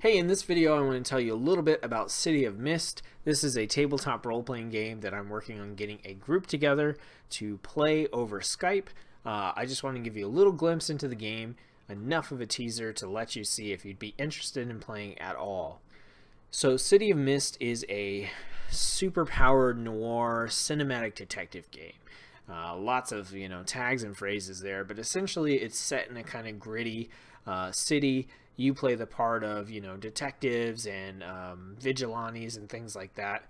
Hey, in this video I want to tell you a little bit about City of Mist. This is a tabletop role-playing game that I'm working on getting a group together to play over Skype. I just want to give you a little glimpse into the game, enough of a teaser to let you see if you'd be interested in playing at all. So City of Mist is a super-powered noir cinematic detective game. Lots of tags and phrases there, but essentially it's set in a kind of gritty city. You play the part of detectives and vigilantes and things like that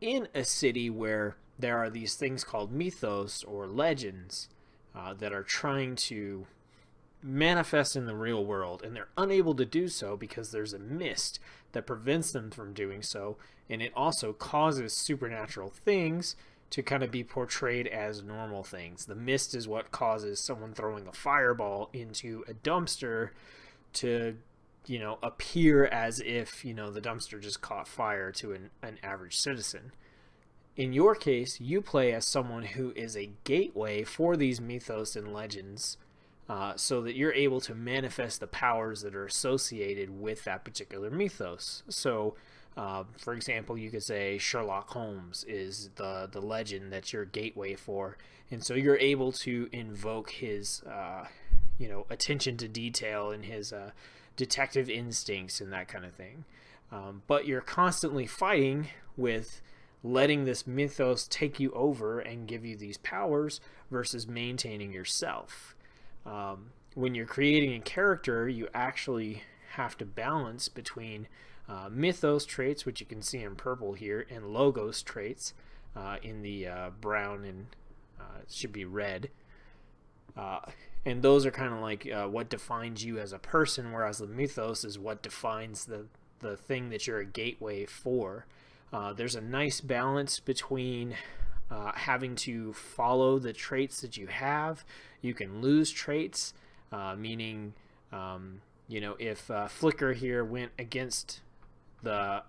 in a city where there are these things called mythos or legends that are trying to manifest in the real world, and they're unable to do so because there's a mist that prevents them from doing so, and it also causes supernatural things to kind of be portrayed as normal things. The mist is what causes someone throwing a fireball into a dumpster to appear as if the dumpster just caught fire to an average citizen. In your case, you play as someone who is a gateway for these mythos and legends, so that you're able to manifest the powers that are associated with that particular mythos. So for example, you could say Sherlock Holmes is the legend that's your gateway for, and so you're able to invoke his attention to detail and his detective instincts and that kind of thing. But you're constantly fighting with letting this mythos take you over and give you these powers versus maintaining yourself. When you're creating a character, you actually have to balance between mythos traits, which you can see in purple here, and logos traits in the brown, and it should be red. And those are kind of like what defines you as a person, whereas the mythos is what defines the thing that you're a gateway for. There's a nice balance between having to follow the traits that you have. You can lose traits, meaning if Flicker here went against the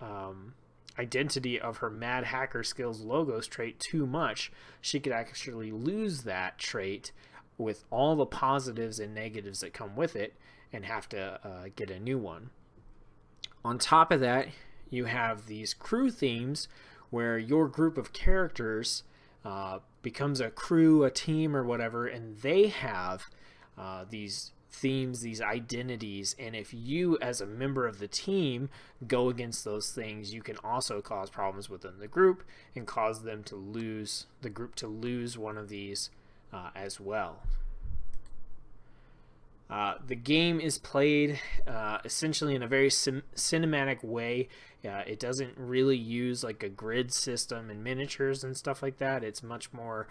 identity of her Mad Hacker Skills Logos trait too much, she could actually lose that trait with all the positives and negatives that come with it and have to get a new one. On top of that, you have these crew themes where your group of characters becomes a crew, a team, or whatever, and they have these themes, these identities, and if you as a member of the team go against those things, you can also cause problems within the group and cause them to lose, the group to lose one of these as well. The game is played essentially in a very cinematic way. It doesn't really use like a grid system and miniatures and stuff like that. It's much more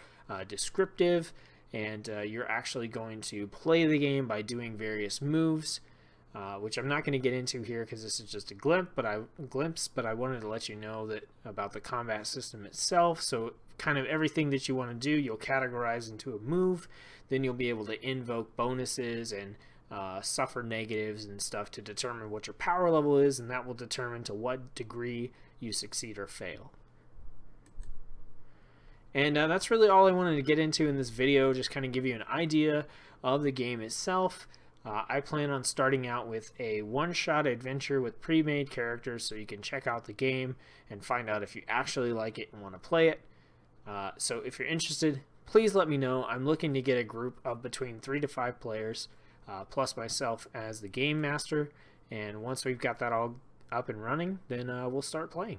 descriptive, and you're actually going to play the game by doing various moves, which I'm not going to get into here because this is just a glimpse, but I wanted to let you know that about the combat system itself. So kind of everything that you want to do, you'll categorize into a move. Then you'll be able to invoke bonuses and suffer negatives and stuff to determine what your power level is, and that will determine to what degree you succeed or fail. And that's really all I wanted to get into in this video, just kind of give you an idea of the game itself. I plan on starting out with a one-shot adventure with pre-made characters so you can check out the game and find out if you actually like it and want to play it. So if you're interested, please let me know. I'm looking to get a group of between 3 to 5 players, plus myself as the game master. And once we've got that all up and running, then we'll start playing.